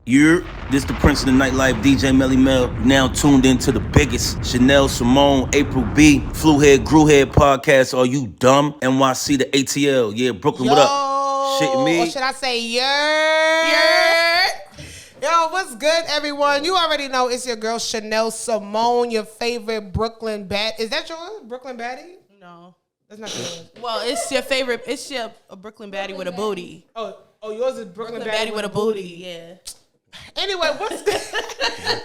You're this the Prince of the Nightlife, DJ Melly Mel. Now tuned into the biggest Shenelle Simone, April B, Flu Head, Grew Head podcast. Are you dumb? NYC, the ATL. Yeah, Brooklyn, what up? Shit, me. Or should I say, yeah? Yo, what's good, everyone? You already know it's your girl, Shenelle Simone, your favorite Brooklyn baddie. Is that yours? Brooklyn baddie? No. That's not yours. Well, it's your favorite. It's your Brooklyn baddie with a booty. Oh, yours is Brooklyn baddie with a booty. Yeah. Anyway, what's good?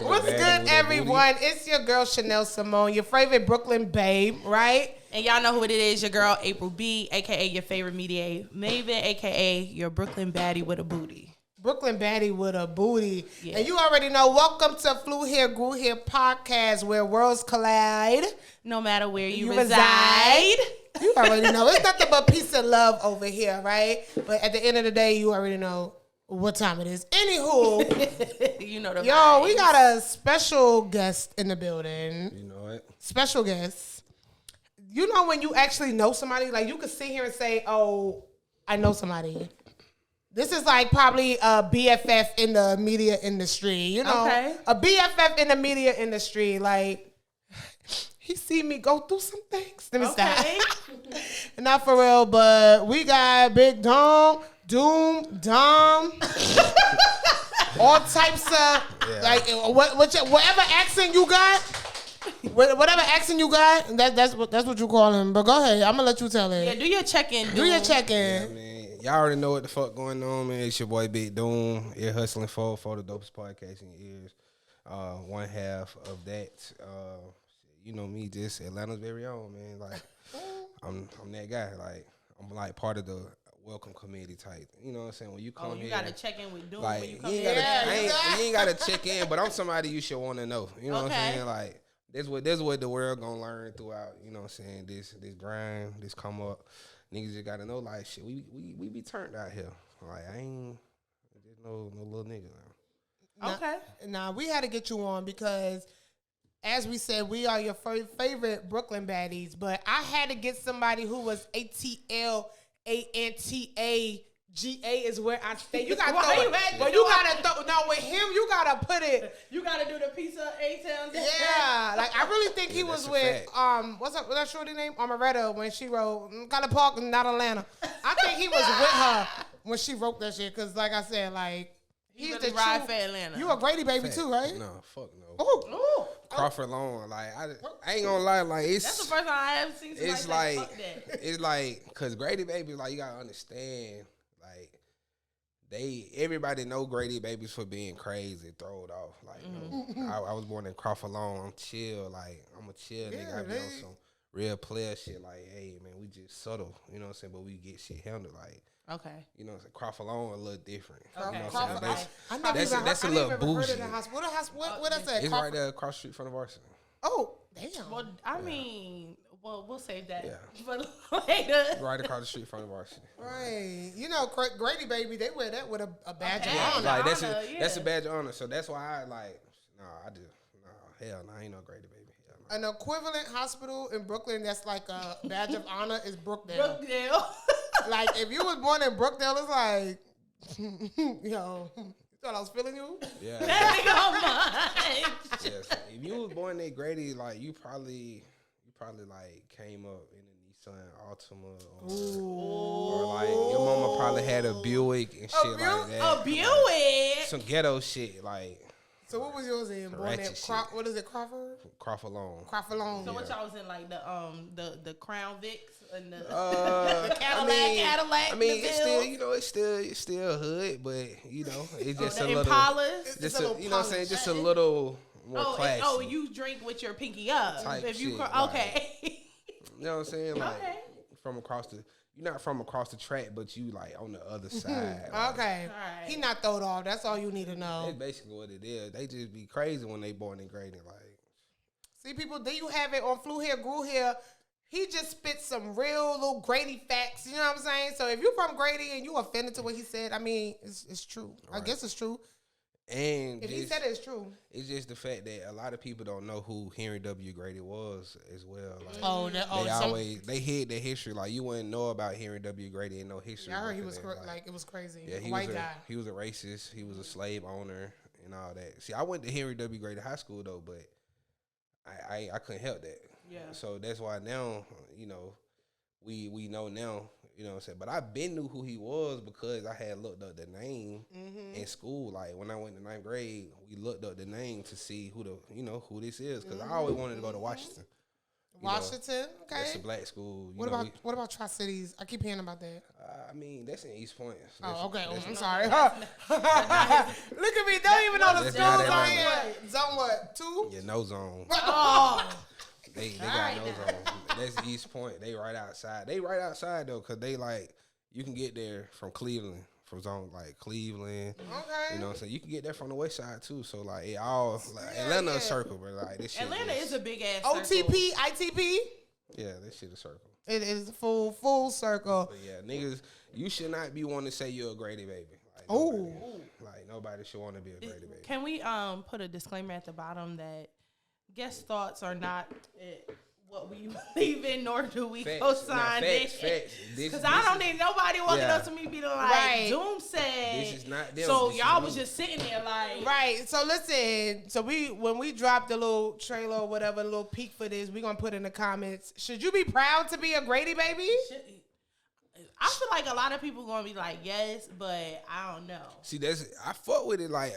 What's good, everyone? It's your girl, Shenelle Simone, your favorite Brooklyn babe, right? And y'all know who it is, your girl, April B, a.k.a. your favorite media maven, a.k.a. your Brooklyn baddie with a booty. Brooklyn baddie with a booty. Yeah. And you already know, welcome to Flu Here, Grew Here podcast, where worlds collide. No matter where you reside. You already know. It's nothing but peace and love over here, right? But at the end of the day, you already know what time it is. Anywho, you know the yo, vibes. we got a special guest in the building. You know it. Special guest. You know when you actually know somebody, like you could sit here and say, oh, I know somebody. This is like probably a BFF in the media industry, you know? Okay. A BFF in the media industry. Like, he see me go through some things. Let me stop. Not for real, but we got Big Dom, Doom, Dom, all types of, like, whatever accent you got, whatever accent you got, that's what you call him. But go ahead, I'm going to let you tell it. Yeah, do your check-in. Do your check-in. Yeah, man. Y'all already know what the fuck going on, man. It's your boy Big Doom. You're hustling for the dopest podcast in years. One half of that. You know me, just Atlanta's very own, man. Like, I'm that guy. Like, I'm like part of the welcome committee type. You know what I'm saying? When you come here, you gotta check in with Doom like, when you come you ain't gotta check in, but I'm somebody you should want to know. You know what I'm saying? Like, this what the world gonna learn throughout. You know what I'm saying? This grind, this come up. Niggas just gotta know, like, shit, we be turned out here. Like, I ain't just no little nigga now. Okay. Now, we had to get you on because, as we said, we are your favorite Brooklyn baddies, but I had to get somebody who was ATL, ANTAGA is where I stay. You gotta throw it. But you gotta throw. Now with him, you gotta put it. You gotta do the piece of A-Town. Yeah, like I really think he was with what's that shorty name? Amaretta when she wrote Gotta Park, not Atlanta. I think he was with her when she wrote that shit. Cause like I said, like he's really the ride true. for Atlanta. You a Grady baby too, right? No, fuck no. Oh, Crawford Long, like I ain't gonna lie, like it's. That's the first time I ever seen somebody It's say, like fuck that. it's like cause Grady baby, like you gotta understand, like everybody know Grady babies for being crazy, throw it off. Like you know, I was born in Crawford Long. I'm chill, like I'm a chill nigga. I be on some real player shit. Like, hey man, we just subtle, you know what I'm saying? But we get shit handled, like. Okay. You know, Crawford Long a little different. Okay. You know what I'm saying? that's a little bougie. What I said? It's right there across the street from the varsity. Oh, damn. Well, I mean, we'll save that for later. It's right across the street from the varsity. Right. You know, Grady baby, they wear that with a badge of honor. Like that's a badge of honor. So that's why I like. Hell no, I ain't no Grady baby. An equivalent hospital in Brooklyn that's like a badge of honor is Brookdale. Like, if you was born in Brookdale, it's like, yo, you thought I was feeling you? Yeah. That nigga Yes. If you was born in Grady, like, you probably like came up in a Nissan Altima or like your mama probably had a Buick and shit like that. A Buick? Some ghetto shit, like. So what was yours in? Born in what is it, Crawford? Crawford Long. Crawford Long. So what y'all was in, like the Crown Vics and the Cadillac. I mean, the it's still, you know, it's still hood, but you know, it's just a little. Impalas? Just a, you know what I'm saying? Just a little more classy. You drink with your pinky up. Type if you shit, okay. You know what I'm saying? Like from across the. You're not from across the track, but you like on the other side. Okay. Right. He not throwed off. That's all you need to know. That's basically what it is. They just be crazy when they born in Grady. Like, see, people, there you have it on Flu Here, Grew Here. He just spit some real little Grady facts. You know what I'm saying? So if you're from Grady and you offended to what he said, I mean, it's true. Right. I guess it's true. And if he said it's true. It's just the fact that a lot of people don't know who Henry W. Grady was as well. Like, they hid their history. Like, you wouldn't know about Henry W. Grady and no history. Yeah, I heard he was like it was crazy. Yeah, White guy. He was a racist. He was a slave owner and all that. See, I went to Henry W. Grady High School though, but I couldn't help that. Yeah. So that's why now, you know, we know now. You know what I'm saying? But I been knew who he was because I had looked up the name in school. Like when I went to 9th grade, we looked up the name to see who this is. Because I always wanted to go to Washington. Washington, okay. That's a black school. What about Tri-Cities? I keep hearing about that. I mean, that's in East Point. So okay. I'm sorry. Look at me. Don't even know the schools I am. Zone what? 2? Yeah, no zone. They got no zone. That's East Point. They right outside. They right outside though, cause they like you can get there from Cleveland, from zone like Cleveland. Okay. You know what I'm saying? You can get there from the west side too. So like it all like Atlanta a circle, but like this shit. Atlanta is a big ass OTP, ITP. Yeah, this shit a circle. It is full circle. But yeah, niggas, you should not be wanting to say you're a Grady baby. Like nobody should want to be a Grady baby. Can we put a disclaimer at the bottom that guest thoughts are not what we believe in, nor do we co-sign it. Because I don't need nobody walking up to me being like, Doom said. This is not them. So y'all was just sitting there like. Right. So listen. So when we drop the little trailer or whatever, a little peek for this, we gonna put in the comments. Should you be proud to be a Grady baby? I feel like a lot of people gonna be like yes, but I don't know. See, I fuck with it like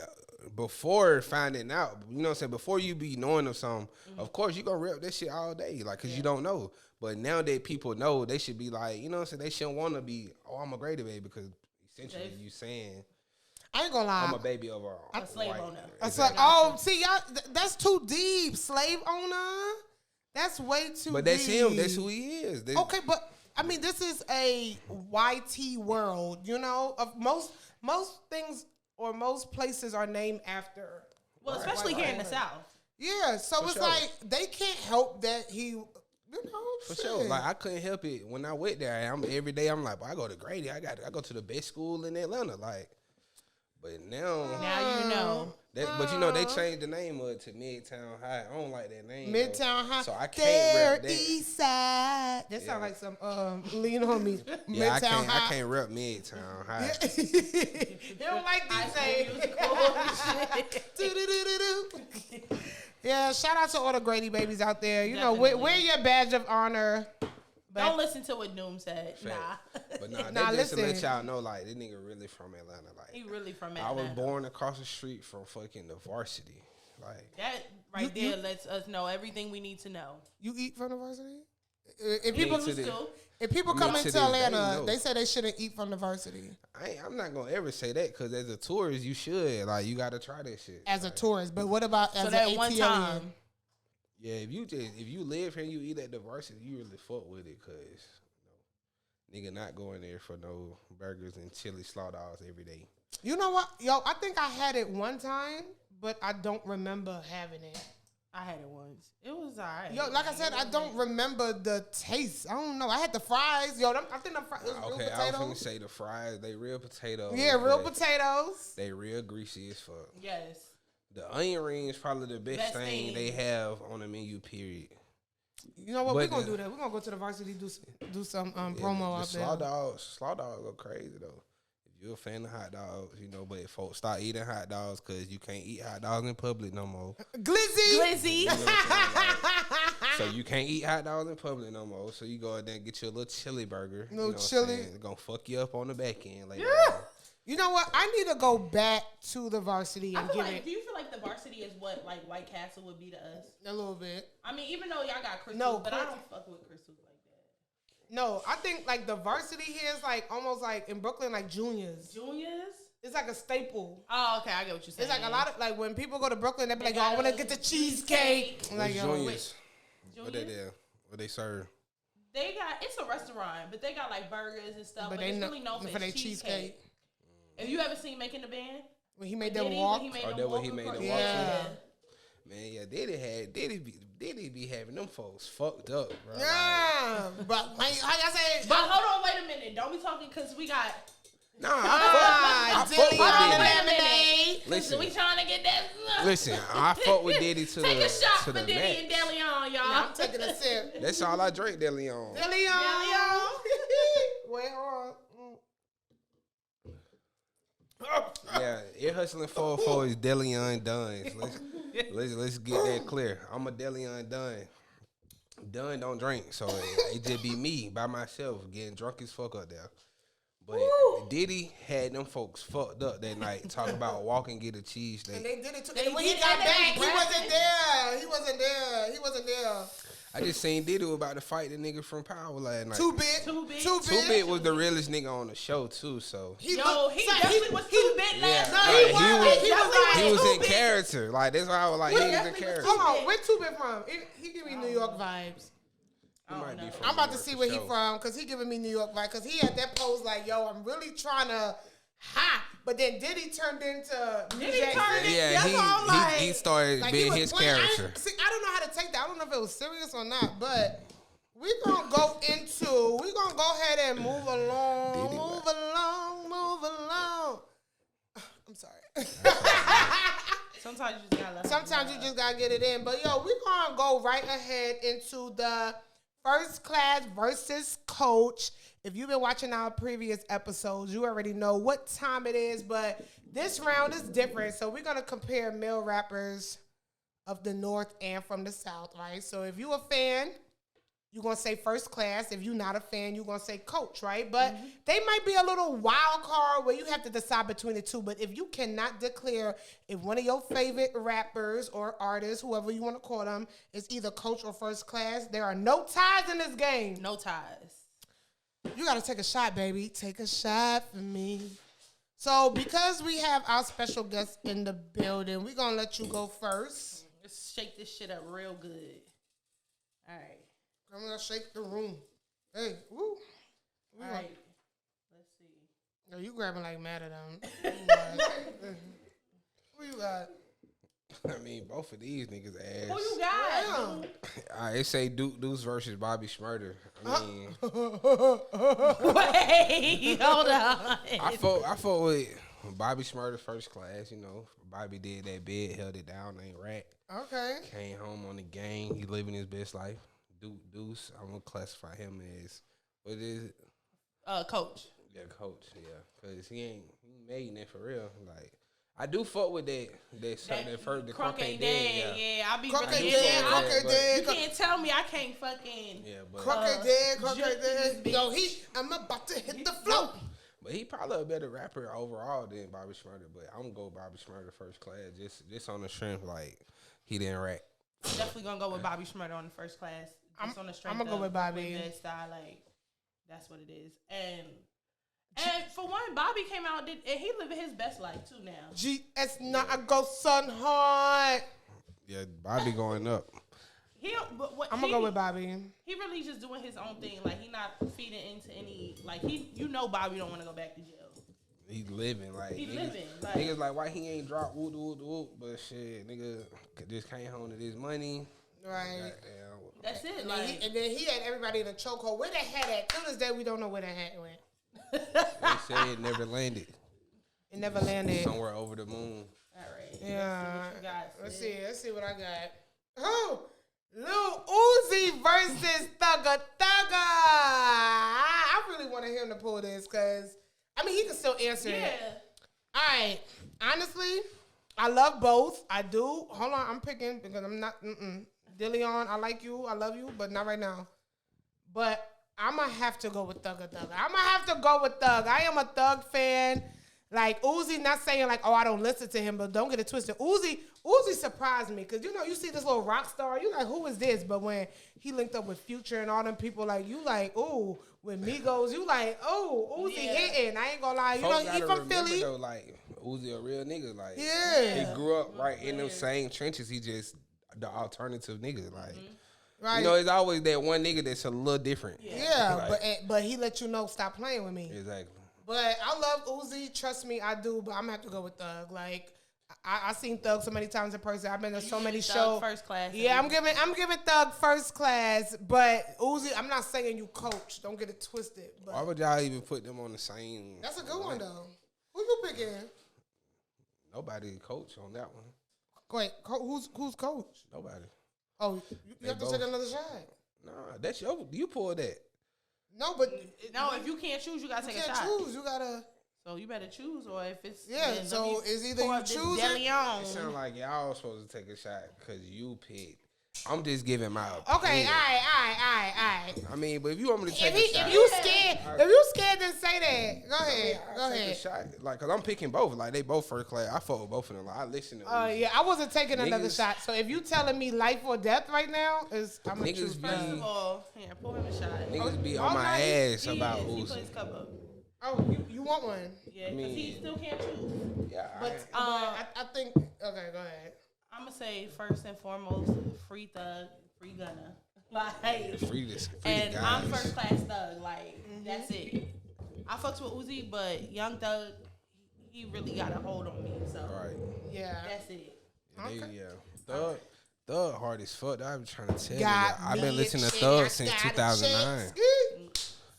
before finding out. You know what I'm saying? Before you be knowing of something, of course you gonna rep that shit all day, like cause you don't know. But now that people know, they should be like, you know what I'm saying? They shouldn't want to be, I'm a Grady baby, because essentially you saying. I ain't gonna lie. I'm a baby overall. I'm a slave owner. Exactly. See y'all, that's too deep. Slave owner. That's way too. But that's deep. him. That's who he is. Okay, but. I mean, this is a YT world, you know. Of most things or most places are named after. Well, especially here in the South. Yeah, so it's like they can't help that he, you know. For sure, like I couldn't help it when I went there. Every day I'm like, well, I go to Grady. I go to the best school in Atlanta, like. But now you know. But you know they changed the name of it to Midtown High. I don't like that name. Midtown High. So I can't rep that. East Side. That sounds like some lean on me. Yeah, Midtown I can't rep Midtown High. You don't like these names. Yeah, shout out to all the Grady babies out there. You know, wear your badge of honor. Don't listen to what Doom said. Fact. Nah. But that just to let y'all know, like, this nigga really from Atlanta. Like, he really from Atlanta. I was born across the street from fucking the Varsity. Like that right there lets us know everything we need to know. You eat from the Varsity? If people come into Atlanta, they say they shouldn't eat from the Varsity. I'm not gonna ever say that because as a tourist, you should. Like, you got to try that shit. As a tourist, but what about as that an one ATLian? time? Yeah, if you live here and you eat at the Varsity, you really fuck with it because nigga not going there for no burgers and chili slaw dogs every day. You know what? Yo, I think I had it one time, but I don't remember having it. I had it once. It was alright. Yo, like I said, I don't remember the taste. I don't know. I had the fries. Yo, I think the fries was real potatoes. I was gonna say the fries. They real potatoes. Yeah, real potatoes. They real greasy as fuck. Yes. The onion ring is probably the best thing they have on the menu, period. You know what? We're going to do that. We're going to go to the Varsity, do some promo out there. Slaw dogs go crazy, though. If you're a fan of hot dogs, you know, but if folks start eating hot dogs because you can't eat hot dogs in public no more. Glizzy! You know so you can't eat hot dogs in public no more. So you go out there and get you a little chili burger. Chili. It's going to fuck you up on the back end later on. You know what? I need to go back to the Varsity and give it. Do you feel like the Varsity is what like White Castle would be to us? A little bit. I mean, even though y'all got crystals, but I don't fuck with crystals like that. No, I think like the Varsity here is like almost like in Brooklyn, like Juniors. Juniors? It's like a staple. Oh, okay, I get what you're saying. It's like a lot of like when people go to Brooklyn, they be like, "Oh, I want to get the cheesecake." Like Juniors. What they do? What they serve? It's a restaurant, but they got like burgers and stuff. But it's really known for their cheesecake. Have you ever seen Making the Band? When he made them walk? When he made them walk? Yeah. Man, yeah, Diddy be having them folks fucked up, bro. Yeah, but like I say, but hold on, wait a minute. Don't be talking because we got Nah, I fuck with Diddy. Listen, we trying to get that. Listen, I fuck with Diddy to Take the a shot to for the Diddy max. and DeLeon, y'all. I'm taking a sip. That's all I drink, DeLeon. DeLeon. Wait, hold on. Yeah, Ear Hustling 404 is DeLeon Duns. Let's get that clear. I'm a DeLeon Dun. Dun don't drink, so it just be me by myself getting drunk as fuck up there. But Diddy had them folks fucked up that night. Talk about walk and get a cheesesteak. And they did it too. And when he got back, he wasn't there. He wasn't there. I just seen Diddy was about to fight the nigga from Power last night. Too big. Was the realest nigga on the show too. So He definitely was too big last night. He was in character. Like that's why I was like, he was in character. Hold on, where Too Big from? He give me New York vibes. I'm about to see where he from because he giving me New York vibes. Because he had that pose like, yo, I'm really trying to but then Diddy turned into he started like being his character. I don't know how to take that. I don't know if it was serious or not, but we're gonna go ahead and move along. I'm sorry. Sometimes you just gotta get it in. But yo, we're gonna go right ahead into the First Class versus Coach. If you've been watching our previous episodes, you already know what time it is, but this round is different. So we're going to compare male rappers of the North and from the South, right? So if you're a fan, you're going to say First Class. If you're not a fan, you're going to say Coach, right? But they might be a little wild card where you have to decide between the two. But if you cannot declare if one of your favorite rappers or artists, whoever you want to call them, is either Coach or First Class, there are no ties in this game. No ties. You got to take a shot, baby. Take a shot for me. So, because we have our special guest in the building, we're going to let you go first. Let's shake this shit up real good. All right. I'm going to shake the room. Hey, woo. All right. Let's see. No, you grabbing like mad at them. Who you got? I mean, both of these niggas ass. Who you got? They say Deuce versus Bobby Shmurda. I mean, wait, hold on. I fought with Bobby Shmurda First Class. You know, Bobby did that bid, held it down, ain't rat. Okay. Came home on the gang. He living his best life. Deuce, I'm gonna classify him as what is it? Coach. Yeah, Coach. Yeah, cause he made that for real. Like. I do fuck with that first, the Crunk ain't dead. Yeah, I be Crunk ain't dead. You can't tell me I can't fucking. Yeah, but Crunk ain't dead. Yo, I'm about to hit the floor. But he probably a better rapper overall than Bobby Shmurda. But I'm gonna go Bobby Shmurda First Class, just on the strength like he didn't rap. I'm definitely gonna go with Bobby Shmurda on the First Class. Just on the strength. I'm gonna go with Bobby. Style, like that's what it is, And for one, Bobby came out and he living his best life too now. GS not a go son hard. Yeah, Bobby going up. I'm gonna go with Bobby. He really just doing his own thing. Like he not feeding into any. Like Bobby don't want to go back to jail. He living like niggas like why he ain't dropped whoop, but shit, nigga just came home to this money. Right. That's it. And then he had everybody in a chokehold. Where the hat at? To this day, we don't know where the hat went. They say it never landed. It never landed. Somewhere over the moon. All right. Yeah. Let's see what I got. Oh, Lil Uzi versus Thugga Thugga. I really want to hear him to pull this because, I mean, he can still answer it. All right. Honestly, I love both. I do. Hold on. I'm picking because I'm not. DeLeon, I like you. I love you, but not right now. But I'm going to have to go with Thugga Thugga. I'm going to have to go with Thug. I am a Thug fan. Like, Uzi, not saying like, oh, I don't listen to him, but don't get it twisted. Uzi surprised me because, you see this little rock star. You like, who is this? But when he linked up with Future and all them people, like, you like, ooh, with Migos, you like, oh, Uzi hitting. I ain't going to lie. He from Philly. Though, like, Uzi a real nigga. Like, yeah. He grew up right in them same trenches. He just the alternative nigga. Like, right. It's always that one nigga that's a little different. Yeah, but he let you know, stop playing with me. Exactly. But I love Uzi. Trust me, I do. But I'm gonna have to go with Thug. Like, I seen Thug so many times in person. I've been to so many Thug shows. first class. Yeah, I'm giving Thug first class, but Uzi, I'm not saying you coach. Don't get it twisted. But Why would y'all even put them on the same? that's a good one though. Who you picking? Nobody coach on that one. Wait, who's coach? Nobody. Oh, you have to take another shot. Nah, that's you pulled that. No, but no, if you can't choose, you gotta take a shot. Choose. You gotta. So you better choose, or if it's So it's either you choose it. It sounds like y'all supposed to take a shot because you picked. I'm just giving my opinion. Okay, all right. I mean, but if you want me to take a shot, if you scared, then say that. Go ahead. Take a shot. Like, cause I'm picking both. Like, they both first class. I fuck with both of them. Like, I listen to. Yeah, I wasn't taking another shot. So if you telling me life or death right now, I'm gonna choose first of all, here, pour him a shot. Niggas be on my ass about Uzi. He Uzi. put his cup up. Oh, you want one? Yeah, because he still can't choose. Yeah, but I think. Okay, go ahead. I'm gonna say first and foremost, free Thug, free Gunna. Like, free and guys. I'm first class Thug. Like, that's it. I fucks with Uzi, but Young Thug, he really got a hold on me. So, yeah, that's it. Thug hard as fuck. I'm trying to tell you. I've been listening to Thug since 2009.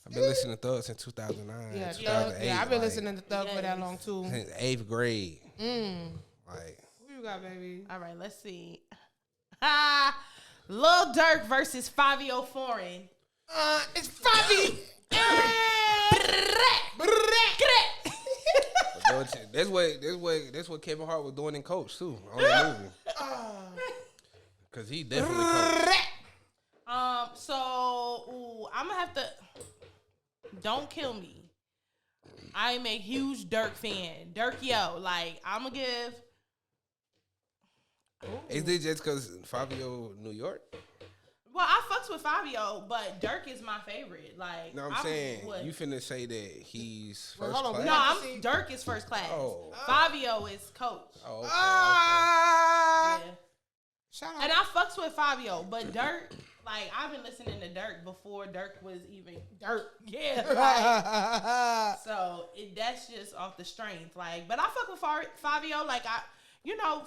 I've been listening to Thug since 2009. Yeah, 2008. Yeah, I've been listening to Thug for that long too. Since 8th grade. Like, who you got, baby? All right, let's see. Lil Durk versus Fabio Foreign. It's Fabi. That's what Kevin Hart was doing in Coach too on the movie. Cause he definitely coached. So I'm gonna have to. Don't kill me. I am a huge Durk fan. Durk, like I'm gonna give. Is it just cause Fabio New York? Well, I fucks with Fabio, but Durk is my favorite. Like, no, I'm saying you finna say that he's first class. No, Durk is first class. Oh. Fabio is coach. Oh, okay. Yeah. Shout out. And I fucks with Fabio, but Durk, like I've been listening to Durk before Durk was even Durk. Yeah. Like, so that's just off the strength. Like, but I fuck with Fabio. Like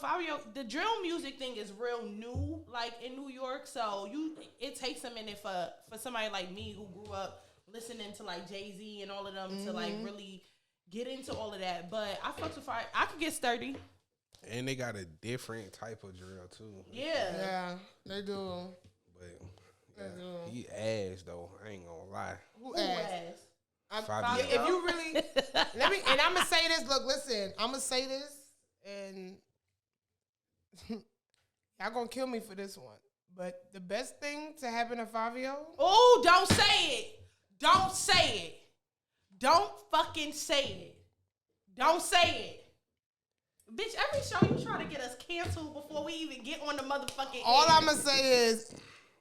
Fabio, the drill music thing is real new, like in New York. So it takes a minute for somebody like me who grew up listening to like Jay-Z and all of them to like really get into all of that. But I fucks with Fabio. I could get sturdy. And they got a different type of drill too. Yeah, they do. But he ass though. I ain't gonna lie. Who ass? Fabio. If you really let me, and I'm gonna say this. Look, listen. I'm gonna say this, and y'all gonna kill me for this one. But the best thing to happen to Fabio. Oh, don't say it. Don't say it. Don't fucking say it. Don't say it. Bitch, every show you try to get us canceled before we even get on the motherfucking All air. I'm gonna say is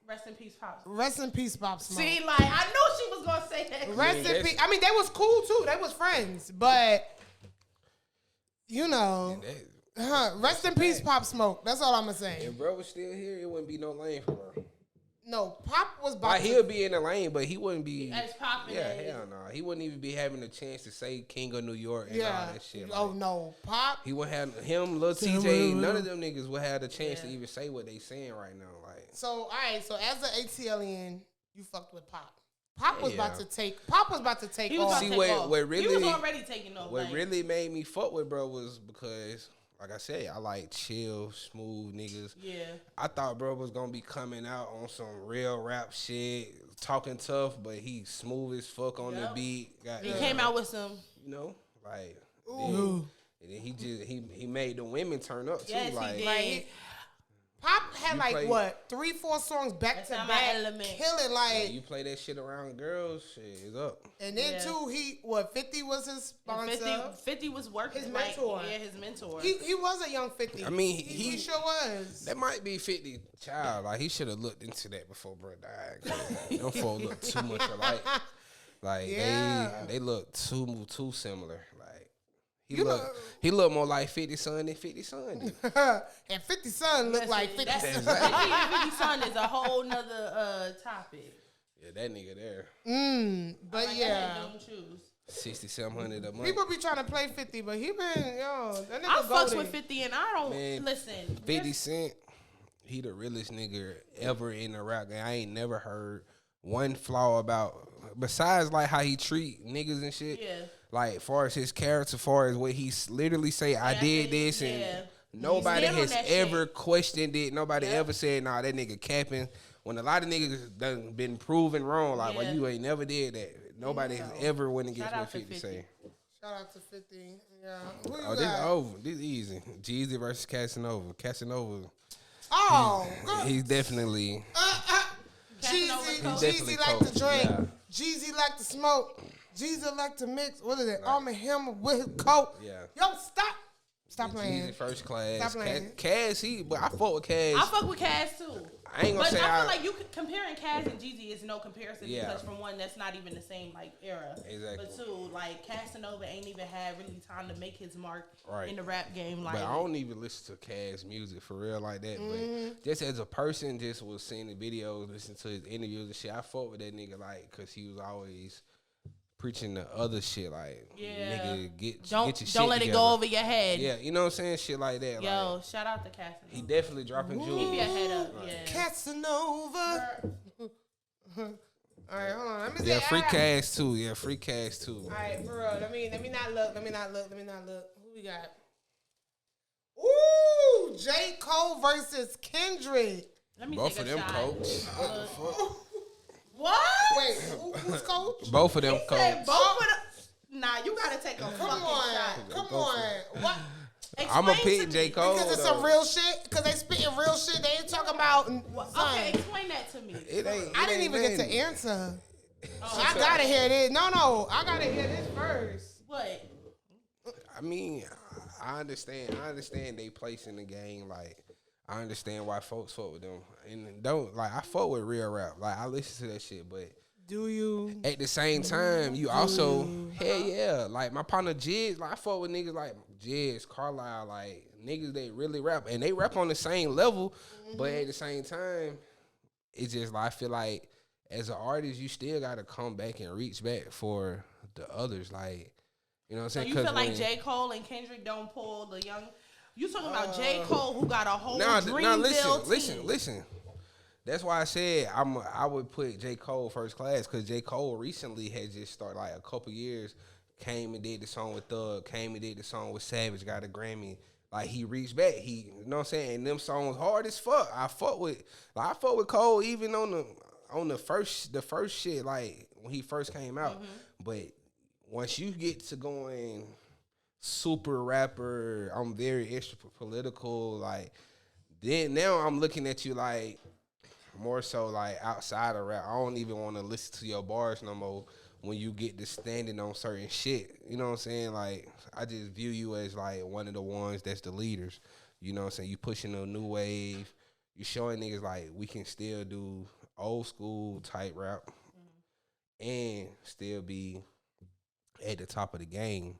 rest in peace, Pop. Rest in peace, Pop Smoke. See, like I knew she was gonna say that. Rest in peace. I mean, they was cool too. They was friends, but you know, rest in peace, Pop Smoke. That's all I'm gonna say. If bro was still here, it wouldn't be no lane for bro. No, Pop was about like, he'll be in the lane, but he wouldn't be as popping. Yeah, hell no. He wouldn't even be having a chance to say King of New York and all that shit. Like, oh no, Pop. He would have him, Lil TJ. None of them niggas would have the chance to even say what they saying right now. Like, so all right. So as an ATLian, you fucked with Pop. Pop was about to take. Pop was about to take off. See, what really? He was already taking off. What really made me fuck with bro was because, like I said, I like chill, smooth niggas. Yeah. I thought bro was gonna be coming out on some real rap shit, talking tough, but he smooth as fuck on the beat. He came out with some, like, and then he made the women turn up too. Yes, like, he did. Pop had like 3-4 songs back to back, killing like. You play that shit around girls, shit is up. And then too, 50 was his sponsor. 50 was working. His mentor. Yeah, his mentor. He was a young 50. I mean, he sure was. That might be 50 child. Like, he should have looked into that before bro died. Them folks look too much alike. Like, they look too similar. Like, he look more like 50 Son than 50 Son. And 50 Son look like 50 Son. 50 Son is a whole nother topic. Yeah, that nigga there. But like yeah. $6,700 a month. People be trying to play 50, but he been, that nigga I fucks goated. with 50 and I don't listen. 50 Cent, he the realest nigga ever in the rap game. I ain't never heard one flaw about, besides like how he treat niggas and shit. Yeah. Like far as his character, far as what he literally say, I did this, and nobody has ever questioned it. Nobody ever said, nah, that nigga capping. When a lot of niggas done been proven wrong, like, well, you ain't never did that. Nobody has ever went against what 50 say. Shout out to 50. Yeah. Who you Oh, got? this over. This easy. Jeezy versus Casanova. Casanova. Oh, He's definitely. Jeezy like to drink. Yeah. Jeezy like to smoke. Jeezy like to mix. What is it? Arm & Hammer with his coat. Yeah. Yo, stop playing. Jeezy first class. Stop playing. Cass, but I fuck with Cass. I fuck with Cass too. I ain't gonna say I feel like you comparing Cass and Jeezy is no comparison because from one, that's not even the same like era. Exactly. But two, like Casanova ain't even had really time to make his mark in the rap game. Like, but I don't even listen to Cass music for real like that. But just as a person, just was seeing the videos, listening to his interviews and shit, I fuck with that nigga like because he was always preaching the other shit like nigga get your shit don't let together. It go over your head. Yeah, you know what I'm saying? Shit like that. Yo, like, shout out to Casanova. He definitely dropping jewels. Keep your head up. Yeah. Casanova. All right, hold on. Let me see. Free Cash too. Yeah, free Cash too. All right, for real. Let me not look. Who we got? Ooh, J. Cole versus Kendrick. Let me both take of them shot. coach. What? Wait, who's coach? Both of them He coach. said both of them. Nah, you gotta take a fucking shot. Come on. What? I'm a pick J. Cole. Because it's some real shit. Because they spitting real shit. They ain't talking about. Okay, explain that to me. I didn't even get to answer. I gotta hear this. No, I gotta hear this first. What? I mean, I understand. They place in the game. Like, I understand why folks fuck with them. And don't like I fuck with real rap. Like I listen to that shit, but do you? At the same time, you also hell yeah. Like my partner Jizz, like I fuck with niggas like Jizz, Carlisle, like niggas that really rap and they rap on the same level, but at the same time, it's just like I feel like as an artist, you still gotta come back and reach back for the others. Like, you know what I'm saying? So you feel like J. Cole and Kendrick don't pull the young. You talking about J. Cole who got a whole Dreamville team. Listen. That's why I said I would put J. Cole first class because J. Cole recently had just started like a couple years, came and did the song with Thug, came and did the song with Savage, got a Grammy. Like he reached back. He, you know what I'm saying? And them songs hard as fuck. I fuck with Cole even on the first shit, like when he first came out. But once you get to going super rapper, I'm very extra political, like then now I'm looking at you like more so like outside of rap. I don't even want to listen to your bars no more when you get to standing on certain shit. You know what I'm saying? Like I just view you as like one of the ones that's the leaders. You know what I'm saying? You pushing a new wave. You showing niggas like we can still do old school type rap and still be at the top of the game.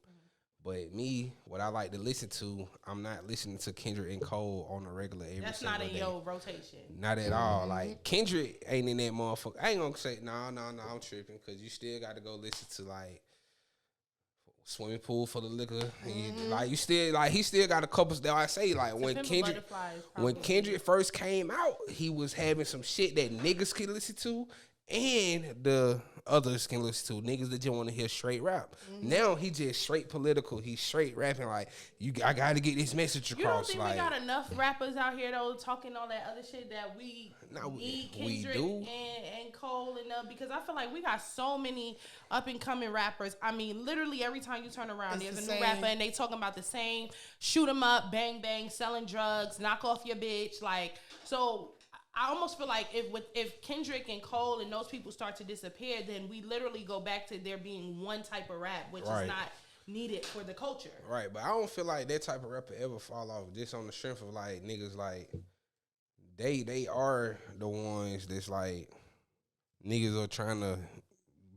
But me, what I like to listen to, I'm not listening to Kendrick and Cole on a regular every That's single not in day. your rotation. Not at all. Like Kendrick ain't in that motherfucker. I ain't gonna say no, I'm tripping because you still got to go listen to like Swimming Pool for the Liquor. Like you still like he still got a couple. That I say like when Kendrick first came out, he was having some shit that niggas could listen to and the others can listen to. Niggas that just want to hear straight rap. Now he just straight political. He's straight rapping like I got to get this message across. You don't think like, we got enough rappers out here though talking all that other shit that we need Kendrick and Cole and because I feel like we got so many up and coming rappers. I mean, literally every time you turn around, there's a new rapper and they talking about the same shoot 'em up, bang bang, selling drugs, knock off your bitch, like so. I almost feel like if Kendrick and Cole and those people start to disappear, then we literally go back to there being one type of rap, which is not needed for the culture. Right, but I don't feel like that type of rapper ever fall off just on the strength of like niggas like they are the ones that's like niggas are trying to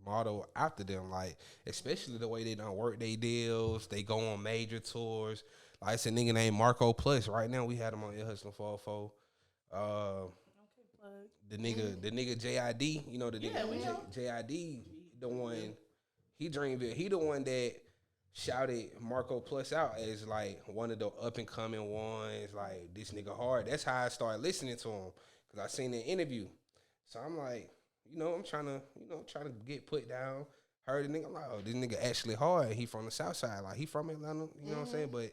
model after them, like especially the way they don't work they deals, they go on major tours. Like it's a nigga named Marco Plus. Right now we had him on Ear Hustling 404. The nigga JID, you know the nigga JID, the one He Dreamville. He the one that shouted Marco Plus out as like one of the up and coming ones. Like, this nigga hard. That's how I started listening to him, because I seen the interview. So I'm like, I'm trying to get put down. Heard the nigga, I'm like, oh, this nigga actually hard. He from the South Side. Like, he from Atlanta. You know what I'm saying? But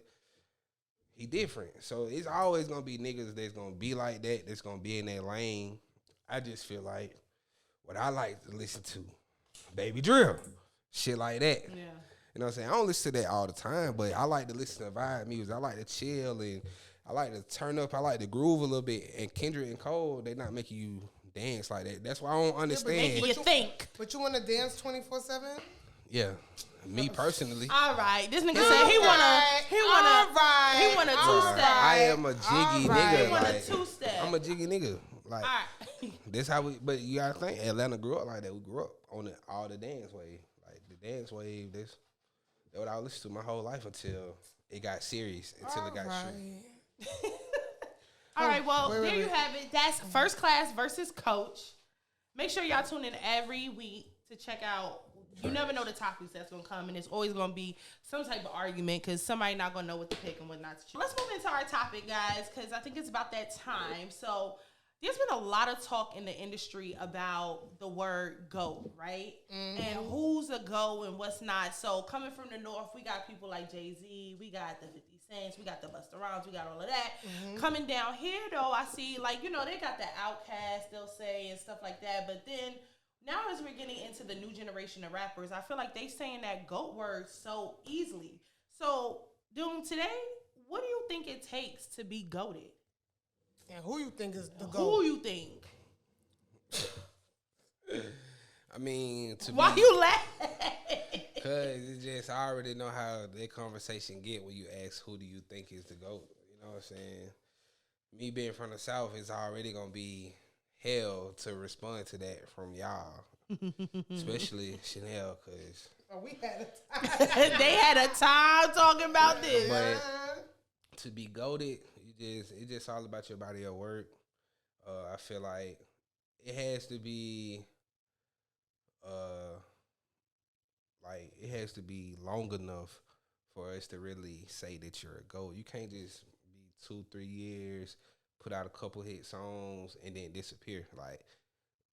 he different. So it's always gonna be niggas that's gonna be like that. That's gonna be in their lane. I just feel like what I like to listen to, Baby Drill, shit like that. Yeah. You know what I'm saying? I don't listen to that all the time, but I like to listen to vibe music. I like to chill, and I like to turn up. I like to groove a little bit. And Kendrick and Cole, they not making you dance like that. That's why I don't understand. Making you think. But you want to dance 24/7? Yeah, me personally. All right, this nigga said he wanna two-step. I am a jiggy nigga. He want a Like, two-step. I'm a jiggy nigga. Like, All right. this how we. But you gotta think, Atlanta grew up like that. We grew up on all the dance wave. Like, the dance wave. That's what I listened to my whole life until it got serious. Until it got shit. All right, well, there you have it. That's First Class versus Coach. Make sure y'all tune in every week to check out. You never know the topics that's going to come, and it's always going to be some type of argument because somebody not going to know what to pick and what not to choose. Let's move into our topic, guys, because I think it's about that time. So there's been a lot of talk in the industry about the word GOAT, right? Mm-hmm. And who's a GOAT and what's not. So coming from the North, we got people like Jay-Z, we got the 50 Cents, we got the Busta Rhymes, we got all of that. Mm-hmm. Coming down here, though, I see, like, they got the Outkast, they'll say, and stuff like that. But then now as we're getting into the new generation of rappers, I feel like they saying that GOAT word so easily. So, Doom, today, what do you think it takes to be GOATed? And who you think is the GOAT? Who you think? I mean, why you laughing? Because it's just, I already know how that conversation get when you ask who do you think is the GOAT. You know what I'm saying? Me being from the South is already going to be hell to respond to that from y'all. Especially Shenelle, because... Oh, we had a time. They had a time talking about this. But to be GOATed, it's just all about your body of work. I feel like it has to be... it has to be long enough for us to really say that you're a GOAT. You can't just be 2-3 years, put out a couple hit songs, and then disappear. Like,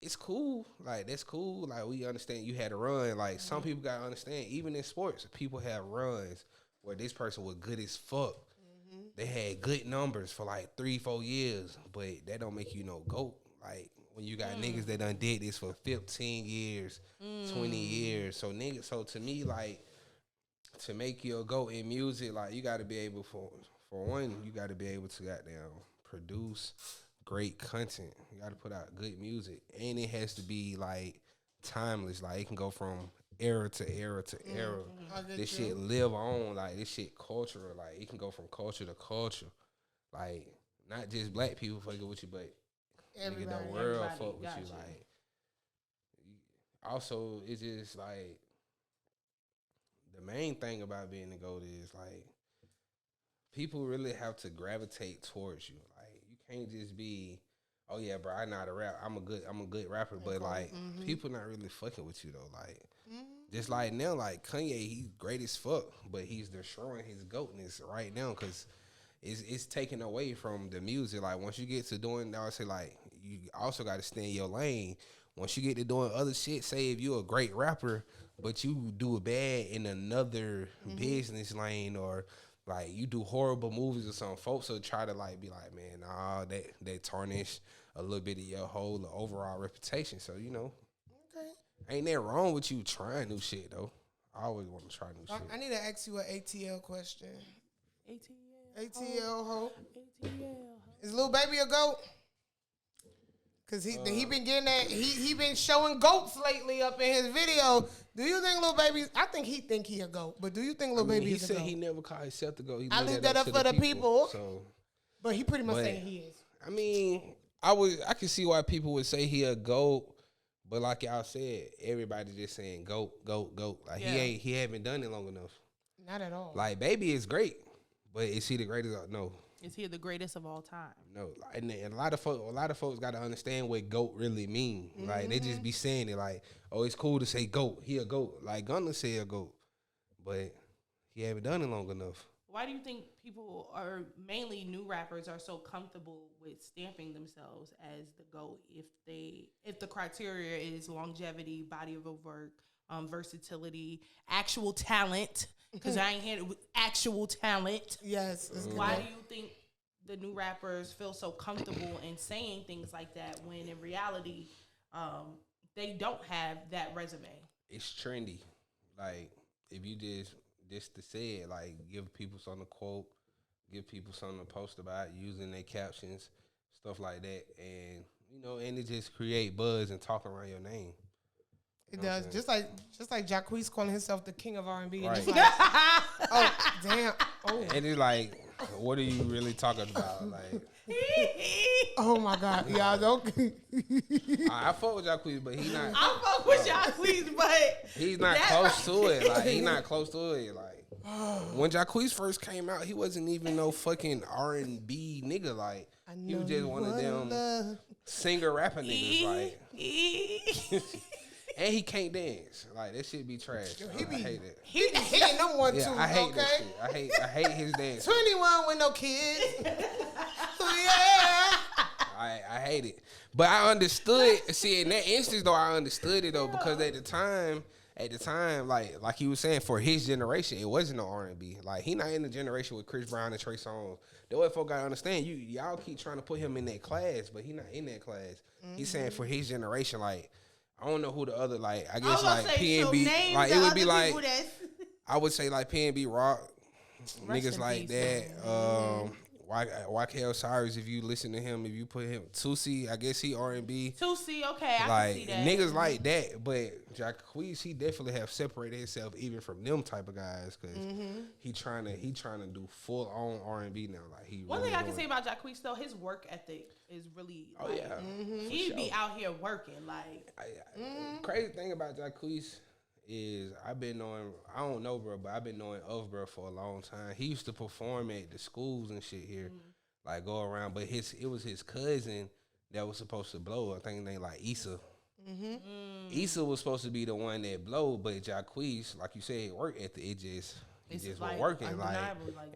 it's cool. Like, that's cool. Like, we understand you had a run. Like, some people gotta understand, even in sports, people have runs where this person was good as fuck. Mm-hmm. They had good numbers for like 3-4 years, but that don't make you no GOAT. Like, when you got niggas that done did this for 15 years, 20 years. So to me, like, to make you a GOAT in music, like, you got to be able, for one, you got to be able to goddamn produce great content. You got to put out good music. And it has to be, like, timeless. Like, it can go from era to era to era. This shit live on. Like, this shit cultural. Like, it can go from culture to culture. Like, not just black people fucking with you, but nigga, the world fuck with you. Like, also, it's just like, the main thing about being a GOAT is, like, people really have to gravitate towards you. Like, you can't just be, oh yeah, bro, I know how to rap. I'm a good rapper, but like, people not really fucking with you though. Like, just like now, like Kanye, he's great as fuck, but he's destroying his GOATness right now because it's taken away from the music. Like, once you get to doing, I would say, like, you also got to stay in your lane. Once you get to doing other shit, say if you're a great rapper, but you do it bad in another business lane, or like you do horrible movies or something, folks will try to like be like, man, nah, they tarnish a little bit of your whole overall reputation. So, ain't that wrong with you trying new shit though. I always want to try new shit. I need to ask you an ATL question. ATL ho. Is Lil Baby a GOAT? Cause he been getting that he been showing goats lately up in his video. Do you think Lil Baby? I think he a GOAT, but do you think Lil Baby is a GOAT? He said he never called himself the GOAT. I leave that up for the people. So, but he pretty much saying he is. I mean, I can see why people would say he a GOAT, but like y'all said, everybody just saying GOAT. Like he haven't done it long enough. Not at all. Like Baby is great, but is he the greatest? No. Is he the greatest of all time? No, and a lot of folks got to understand what GOAT really mean. Like they just be saying it like, oh, it's cool to say GOAT. He a GOAT. Like Gunna say a GOAT, but he haven't done it long enough. Why do you think people are mainly new rappers are so comfortable with stamping themselves as the GOAT if the criteria is longevity, body of work, versatility, actual talent? Because I ain't heard it with actual talent. Yes. Why do you think the new rappers feel so comfortable in saying things like that when in reality they don't have that resume? It's trendy. Like if you just to say it, like give people something to quote, give people something to post about, using their captions, stuff like that, and and it just create buzz and talk around your name. It does. Just like Jacquees calling himself the king of R&B. Right. And it's like, oh, damn. Oh. And it's like, what are you really talking about? Like, oh my God. Y'all don't. I fuck with Jacquees, but he not. I fuck with Jacquees, but he's not close to it. Like, he not close to it. Like, when Jacquees first came out, he wasn't even no fucking R&B nigga. Like, he was just one of them singer rapper niggas. Like. And he can't dance. Like, that shit be trash. I hate it. He ain't no one too. I hate that shit. I hate his dance. 21 with no kids. Yeah. I hate it. But I understood. See, in that instance though, I understood it though, because at the time, like he was saying, for his generation, it wasn't no R&B. Like, he not in the generation with Chris Brown and Trey Songz. The way folk gotta understand, y'all keep trying to put him in that class, but he not in that class. He's saying for his generation, like, I don't know who the other, like, I guess, like, PNB, like, it would be like, I would say, like, PNB Rock, niggas like that, YK Osiris, if you listen to him, if you put him, Tusi, I guess he R&B. Tusi, okay, I like, can see that. Niggas like that, but Jacquees, he definitely have separated himself even from them type of guys, because he trying to do full on R&B now. Like, One thing I can say about Jacquees, though, his work ethic is really, oh like, yeah, he'd be out here working, like. Crazy thing about Jacquees is I've been knowing, I don't know, bro, but I've been knowing of bro for a long time. He used to perform at the schools and shit here, like go around. But it was his cousin that was supposed to blow. I think they like Issa. Issa was supposed to be the one that blow, but Jacquees, like you said, work ethic, it just wasn't working. Like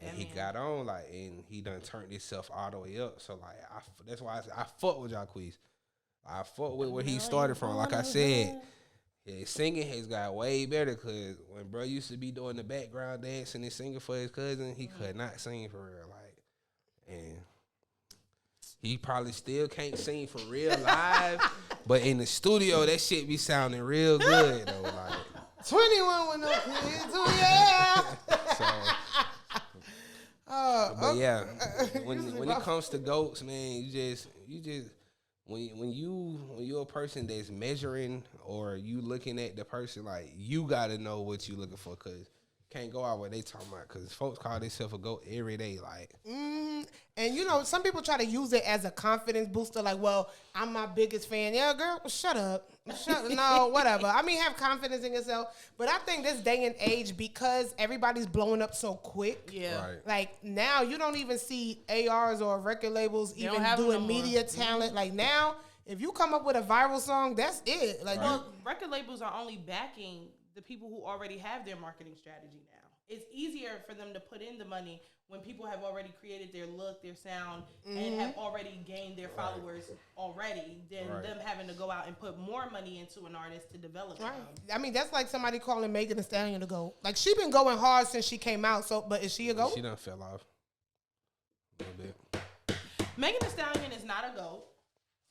and he got on, like, and he done turned himself all the way up. So like, that's why I fuck with Jacquees. I fuck with where he started from. Like I said. His singing has got way better, because when bro used to be doing the background dancing and singing for his cousin, he could not sing for real. Like, and he probably still can't sing for real live, but in the studio, that shit be sounding real good though. Like 21 with no kids, oh yeah. But yeah, when it comes to GOATs, man, you just when you're a person that's measuring, or you looking at the person, like, you gotta know what you looking for, cause can't go out what they talking about, cause folks call themselves a GOAT every day, like. And some people try to use it as a confidence booster, like, well, I'm my biggest fan. Yeah, girl, shut up. No, whatever. I mean, have confidence in yourself. But I think this day and age, because everybody's blowing up so quick, Right. like, now you don't even see ARs or record labels even doing media talent. Like, now, if you come up with a viral song, that's it. Like, well, record labels are only backing the people who already have their marketing strategy now. It's easier for them to put in the money when people have already created their look, their sound, and have already gained their followers already, than them having to go out and put more money into an artist to develop them. I mean, that's like somebody calling Megan Thee Stallion a GOAT. Like, she been going hard since she came out, but is she a GOAT? She done fell off a little bit. Megan Thee Stallion is not a GOAT.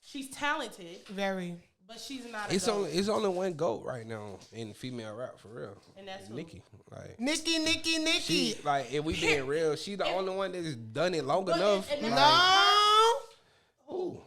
She's talented. Very. But she's not a GOAT. It's only one GOAT right now in female rap, for real. And that's who? Nicki. Like, Nicki. She, like, if we being real, she the only one that's done it long enough. And like, No. Who?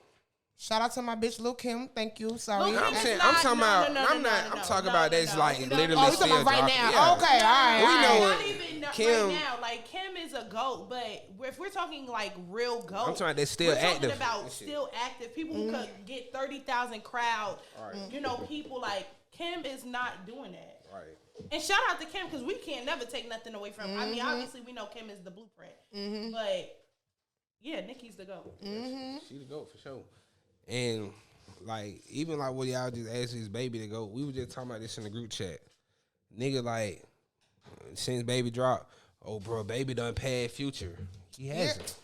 Shout out to my bitch Lil Kim. Thank you. Sorry. Lil' I'm Kim saying, is I'm not- talking no, about. no, no, I'm no, not. no, I'm talking no, about no, that's no, like no, literally. Oh, you talking still about right dropping. now? Yeah. Okay, all right. We know Not it. even Kim- right now. Like, Kim is a GOAT, but if we're talking like real GOAT, I'm talking about that's still we're active. talking about still active people who could get 30,000 crowd. Right. People like Kim is not doing that. Right. And shout out to Kim, because we can't never take nothing away from. I mean, obviously we know Kim is the blueprint, but Yeah, Nicki's the GOAT. She the GOAT for sure. And like even like what y'all just asked his baby to go. We were just talking about this in the group chat. Nigga, like since baby dropped, oh bro, baby done pad Future. He hasn't.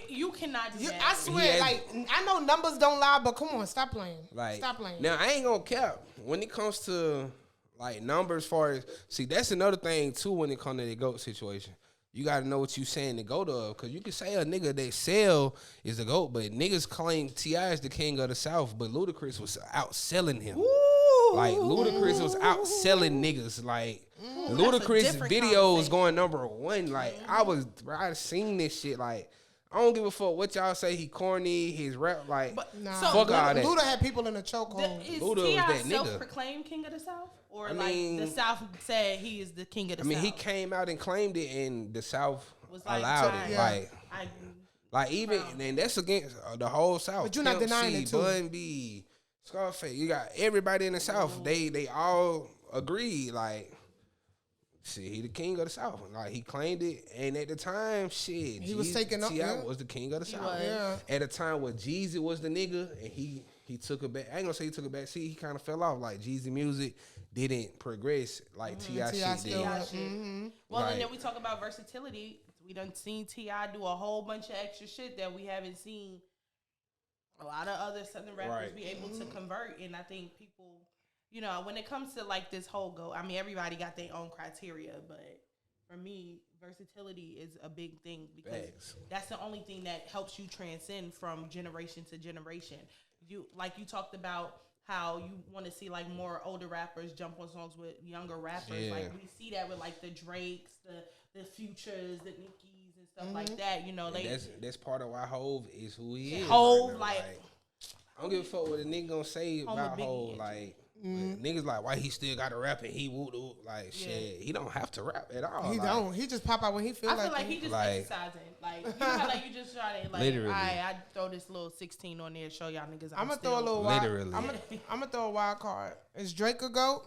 You cannot do that. I swear, like I know numbers don't lie, but come on, stop playing. Like stop playing. Now I ain't gonna cap when it comes to like numbers. Far as see, that's another thing too when it comes to the GOAT situation. You gotta know what you saying the GOAT of, cause you can say a nigga that sell is the GOAT, but niggas claim T.I. is the king of the South, but Ludacris was outselling him. Ooh. Like Ludacris was outselling niggas. Like Ludacris videos going #1. Like I seen this shit. Like I don't give a fuck what y'all say. He corny, his rap like fuck all that. Luda had people in a chokehold. Is Luda T.I. was that nigga. Self-proclaimed king of the South? Or the South said he is the king of the South? I mean, he came out and claimed it, and the South was allowed it. Yeah. Like even, and that's against the whole South. But you're not denying it, too. Bun B, Scarface. You got everybody in the South. They all agreed. Like, shit, he the king of the South. Like, he claimed it. And at the time, shit, he was taking up. T.I. was the king of the South. Yeah. At a time where Jeezy was the nigga, and he took it back. I ain't gonna say he took it back. See, he kind of fell off. Like, Jeezy music didn't progress like T.I. shit did. Well, and then we talk about versatility. We done seen T.I. do a whole bunch of extra shit that we haven't seen a lot of other Southern rappers be able to convert. And I think people, you know, when it comes to like this whole GOAT, I mean, everybody got their own criteria, but for me, versatility is a big thing because that's the only thing that helps you transcend from generation to generation. You talked about how you want to see like more older rappers jump on songs with younger rappers. Yeah. Like we see that with like the Drakes, the Futures, the Nickies and stuff like that. You know, that's part of why Hov is who he is. Hov, right now. Like I don't give a fuck what a nigga gonna say about Hov. Like niggas like why he still got to rap and he woo like shit. He don't have to rap at all. He don't. He just pop out when he feel like. I feel like he just exercising. Like you know how like you just try to like. Literally. I throw this little 16 on there to show y'all niggas. I'm gonna throw a little wild. Literally. I'm gonna throw a wild card. Is Drake a GOAT?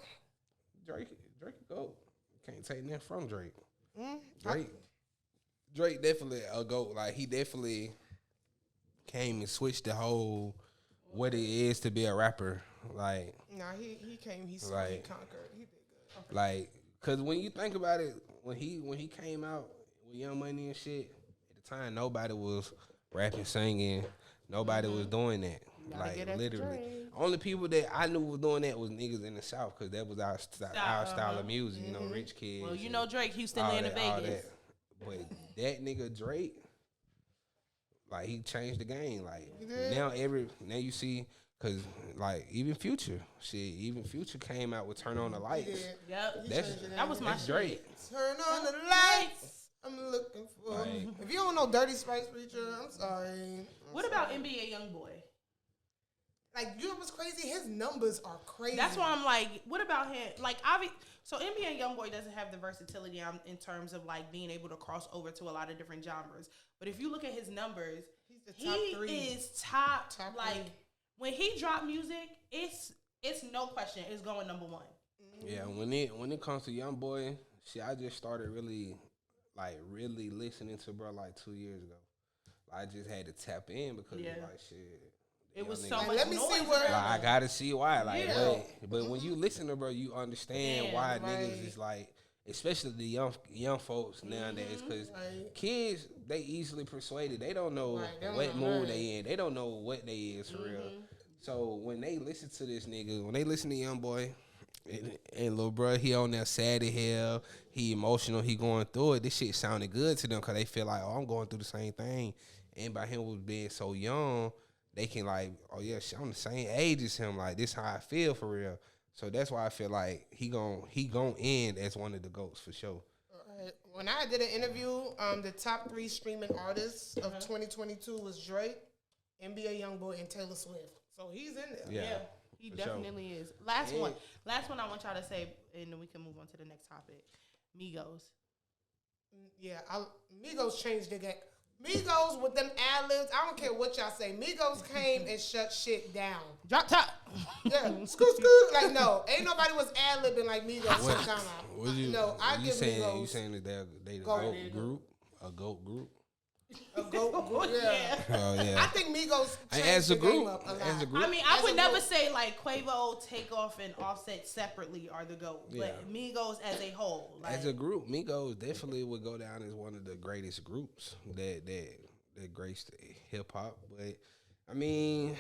Drake a GOAT. Can't take nothing from Drake. Drake definitely a GOAT. Like he definitely came and switched the whole what it is to be a rapper. Like he came, he conquered. He did good. Like, cause when you think about it, when he came out with Young Money and shit, at the time nobody was rapping, singing, nobody was doing that. Like literally, only people that I knew was doing that was niggas in the South, cause that was our style of music. You know, rich kids. Well, you know Drake, Houston, Atlanta, Vegas. But that nigga Drake, like he changed the game. Like now you see. Cause like even Future came out with "Turn On the Lights." Yep, that was my Drake. Turn on the lights. I'm looking for. Like, if you don't know Dirty Sprite Preacher, I'm sorry. What about NBA YoungBoy? Like you know what's crazy? His numbers are crazy. That's why I'm like, what about him? Like so NBA YoungBoy doesn't have the versatility in terms of like being able to cross over to a lot of different genres. But if you look at his numbers, he's the top three. He is top like. Three. When he drop music, it's no question. It's going #1. Yeah, when it comes to YoungBoy, shit, I just started really listening to bro like 2 years ago. I just had to tap in because like shit. It was so much let me noise see where I gotta see why. Like, but when you listen to bro, you understand why niggas is like, especially the young folks nowadays, because kids they easily persuaded. They don't know what mood they in. They don't know what they is for real. So when they listen to this nigga, when they listen to YoungBoy and little bro, he on there sad as hell, he emotional, he going through it. This shit sounded good to them because they feel like, oh, I'm going through the same thing. And by him being so young, they can like, oh yeah, shit, I'm the same age as him. Like this how I feel for real. So that's why I feel like he gon' end as one of the GOATs for sure. When I did an interview, the top 3 streaming artists of 2022 was Drake, NBA YoungBoy, and Taylor Swift. So he's in there. Yeah, he definitely is. Last one I want y'all to say, and then we can move on to the next topic. Migos. Yeah, Migos changed the game. Migos with them ad-libs, I don't care what y'all say. Migos came and shut shit down. Drop top. Yeah, scoot. Like, no, ain't nobody was ad-libbing like Migos. I give Migos. You saying that they the GOAT group? A GOAT group? A goat, yeah. Oh yeah. I think Migos As a changed the game group, up a lot. as a group. I mean, I As would a never group. say like Quavo, Takeoff, and Offset separately are the GOAT, Yeah. but Migos as a whole, like, As a group, Migos definitely would go down as one of the greatest groups that graced hip hop. But I mean,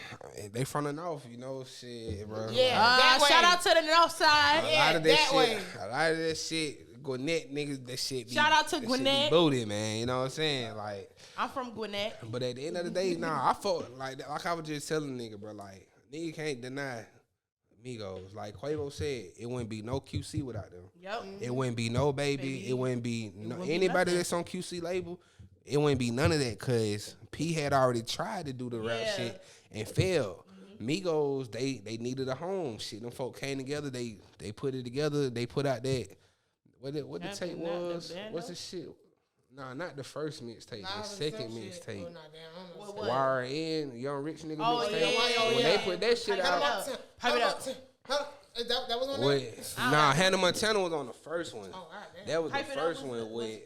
they from the north, you know, shit, bro. Yeah. That way. shout out to the North Side. A lot of that that shit, way. a lot of that shit, Gwinnett niggas, that shit. Be, Shout out to that Gwinnett. Shit be booty, man. You know what I'm saying? Like, I'm from Gwinnett. but at the end of the day, nah, I felt like I was just telling nigga, bro, like nigga can't deny Migos. Like Quavo said, it wouldn't be no QC without them. Yep. It wouldn't be no baby. It wouldn't be anybody nothing. that's on QC label. It wouldn't be none of that because P had already tried to do the rap Yeah. shit and failed. Migos, they needed a home. Shit, them folk came together. They put it together. They put out that what the tape Not the was. band, What's though? the shit? Nah, not the first mixtape. Nah, The it was second some shit. mixtape. Oh, nah, damn, I don't know. What? Wire in Young Rich Nigga Oh, mixtape. yeah. When they put that shit Pipe it out. up. Pipe it up. That was one of With, nah, Hannah Montana was on the first one. Oh, all right, damn. That was Pipe the It Up first was one the- was- with.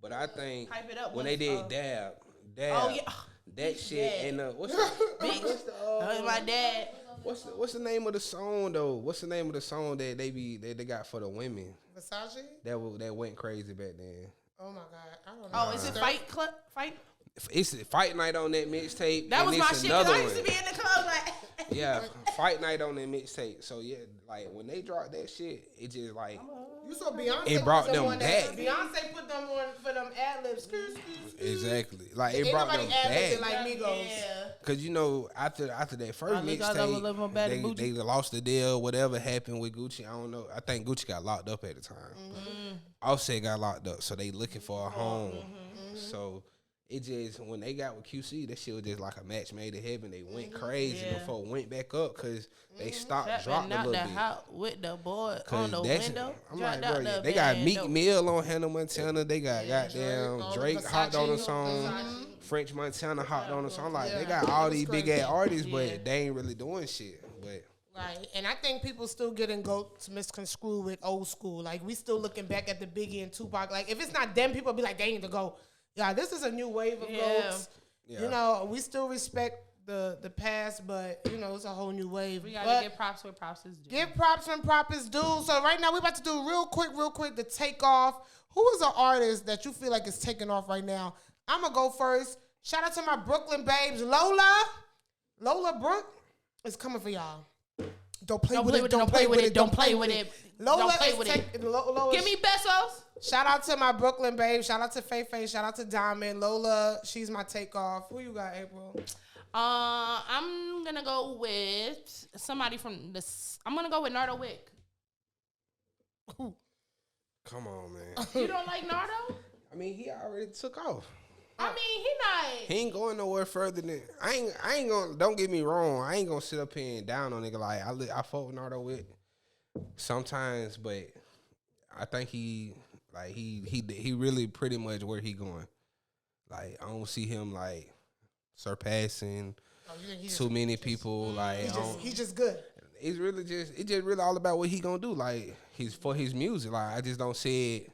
But I think Pipe It Up when was, they did Dab, Oh yeah, that shit Yeah. and what's the Bigg. what's the That was my dad. what's the name of the song though? What's the name of the song that they got for the women Versace? that went crazy back then? Oh my God, I don't know. Oh, is it Fight? It's Fight Night on that mixtape. That and was my it's shit. 'Cause another I used to one. be in the club like. Yeah, Fight Night on that mixtape. So yeah, like when they dropped that shit, it just like You saw Beyonce. It brought put them on back. Beyonce put them on for them ad libs. exactly like it Ain't brought nobody them ad-libbed back. it like Migos. Yeah. Cause you know after that first I think I never live on Bad mixtape, Bougie. they lost the deal. Whatever happened with Gucci, I don't know. I think Gucci got locked up at the time. Offset got locked up, so they looking for a home. So it just when they got with QC, that shit was just like a match made in heaven. They went crazy Yeah. before went back up because they stopped, That dropped been a out little the bit. house with the boy on Cause the that's window. I'm dropped like, out bro, the they got Meek bando. Mill on Hannah Montana. They got goddamn Drake, Drake hopped on a Versace, song. Versace. French Montana hopped on a song. Like they Yeah, got all it was these big crazy. ass artists, Yeah. but they ain't really doing shit. But Right, and I think people still getting goats misconstrued with old school. Like we still looking back at the Biggie and Tupac. Like if it's not them, people be like, they need to go. Yeah, this is a new wave of goats. Yeah. You know, we still respect the past, but you know it's a whole new wave. We gotta But give props where props is due. give props when props is due. So right now we about to do real quick the takeoff. Who is an artist that you feel like is taking off right now? I'm gonna go first. Shout out to my Brooklyn babes, Lola Brooke is coming for y'all. Don't play with it. Don't play with it. Don't play with it. Lola Don't play is with it. Lola Give me pesos. Shout out to my Brooklyn babe. Shout out to Faye. Shout out to Diamond. Lola, she's my takeoff. Who you got, April? I'm gonna go with somebody from this. I'm gonna go with Nardo Wick. come on, man. You don't like Nardo? I mean, he already took off. I mean, he not. He ain't going nowhere further than I ain't gonna. Don't get me wrong. I ain't gonna sit up here and down on nigga like I fuck with Nardo with sometimes, but I think he really pretty much where he going. Like I don't see him like surpassing too many people. Like He's just good. it's just really all about what he gonna do. Like for his music. Like I just don't see it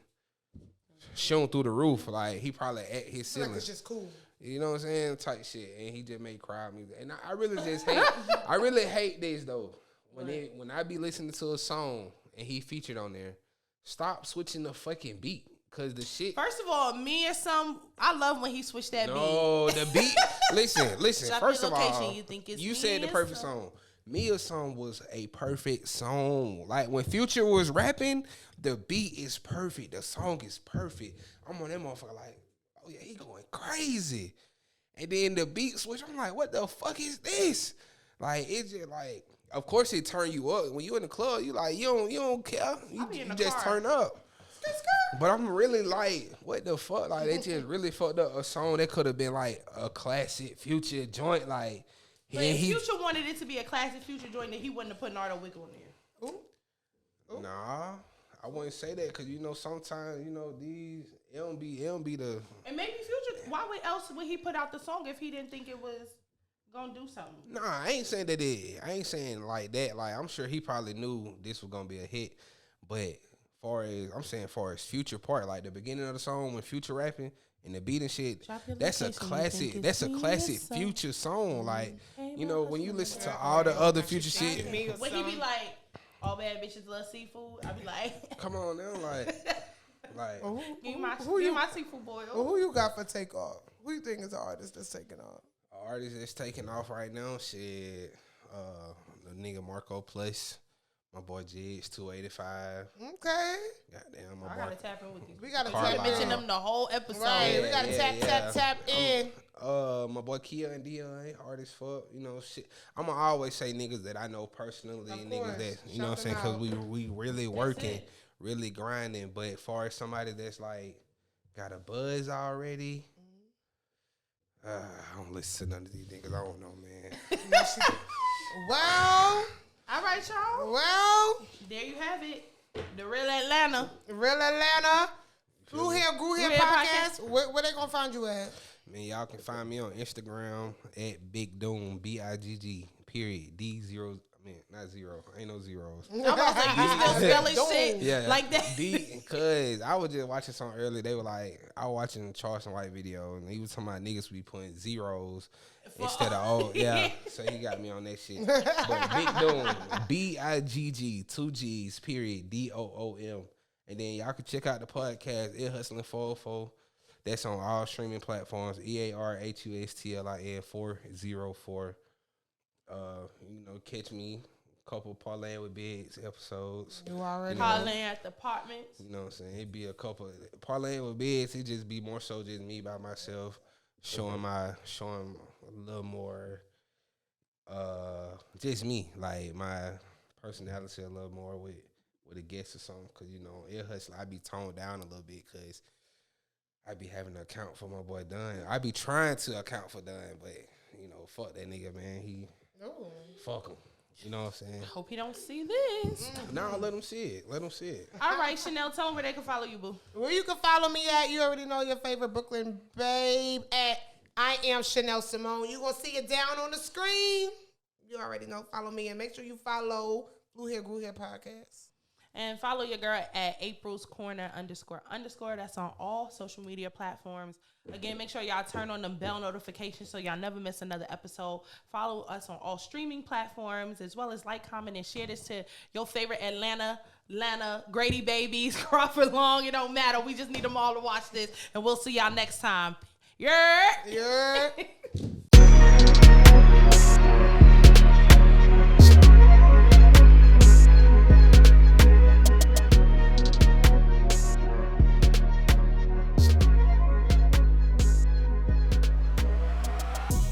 shown through the roof. Like he probably at his Like ceiling. it's just cool. You know what I'm saying? Type shit. And he just made crowd music. And I really just hate I really hate this though. When I be listening to a song and he featured on there, stop switching the fucking beat. Cause the shit. First of all, I love when he switched that beat. No, the beat. Listen. Drop First your of location. all, You think it's you said the Mia's perfect song. Mia's song was a perfect song. Like when Future was rapping, the beat is perfect. The song is perfect. I'm on that motherfucker like, oh yeah, he going crazy. And then the beat switch, I'm like, what the fuck is this? Like it's just like, of course it turn you up. When you in the club, you like, you don't care. You be in the just car. turn up. But I'm really like, what the fuck? Like, they just really fucked up a song that could have been like a classic Future joint. Like, But if Future wanted it to be a classic Future joint, then he wouldn't have put Nardo Wick on there. Nah, I wouldn't say that because you know sometimes these it don't be the. And maybe Future, why else would he put out the song if he didn't think it was gonna do something? Nah, I ain't saying that I ain't saying like that. Like I'm sure he probably knew this was gonna be a hit, but far as Future part, like the beginning of the song when Future rapping, And the beat and shit, Drop your that's a location, you classic. think That's a it's classic me or Future song. Like, Hey, you my know, when you husband. listen to all the other Future Shot shit, me or When he be something. like, all bad bitches love seafood, I be like, come on now, like, give me my seafood boil. Well, who you got for takeoff? Who you think is the artist that's taking off? artist that's taking off right now, shit, the nigga Marco Plus, my boy Jigs 285. Okay. Goddamn, my I boy. gotta tap in with these. We gotta Carlisle. tap Mention in. them the whole episode. Right. Yeah, we gotta yeah, tap in. My boy Kia and Dion, artist fuck, you know, shit. I'ma always say niggas that I know personally, Of niggas course. that, you know what I'm Shout saying, them because out. we really working, it. really grinding. But as far as somebody that's like got a buzz already, I don't listen to none of these niggas. I don't know, man. Well, All right, y'all. well, There you have it. The real Atlanta. Real Atlanta, Blue Hair, Grew Hair Grew Hair podcast. Where they gonna find you at? Man, y'all can find me on Instagram at Bigg Doom, BIGG, period, D0. I mean, not zero. Ain't no zeros. I'm about to say, you still spelling shit Yeah, like that. Cause I was just watching something earlier. They were like, I was watching Charles and White video, and he was talking about niggas be putting zeros instead of O. Yeah, so he got me on that shit. But Bigg Doom, BIGG, 2 G's, period, DOOM. And then y'all can check out the podcast, Ear Hustling 404. That's on all streaming platforms, EARHUSTLIN 404. You know, catch me a couple Parlaying with Biggs episodes. You already Calling at the apartments. You know what I'm saying? It'd be a couple Parlaying with Biggs. It'd just be more so just me by myself, showing a little more, just me, like my personality a little more with a guest or something. Cause you know, Ear Hustler, I be toned down a little bit because I be having to account for my boy Dunn. I be trying to account for Dunn, but you know, fuck that nigga, man. Fuck him. You know what I'm saying? Hope he don't see this. Nah, let him see it. Let him see it. All right, Shenelle, tell them where they can follow you, boo. Where you can follow me at, you already know your favorite Brooklyn babe at I am Shenelle Simone. You gonna see it down on the screen. You already know. Follow me and make sure you follow Blue Hair Grew Hair podcast. And follow your girl at April's Corner __. That's on all social media platforms. Again, make sure y'all turn on them bell notifications so y'all never miss another episode. Follow us on all streaming platforms, as well as like, comment, and share this to your favorite Atlanta, Grady babies, Crawford Long. It don't matter. We just need them all to watch this. And we'll see y'all next time. Yeah.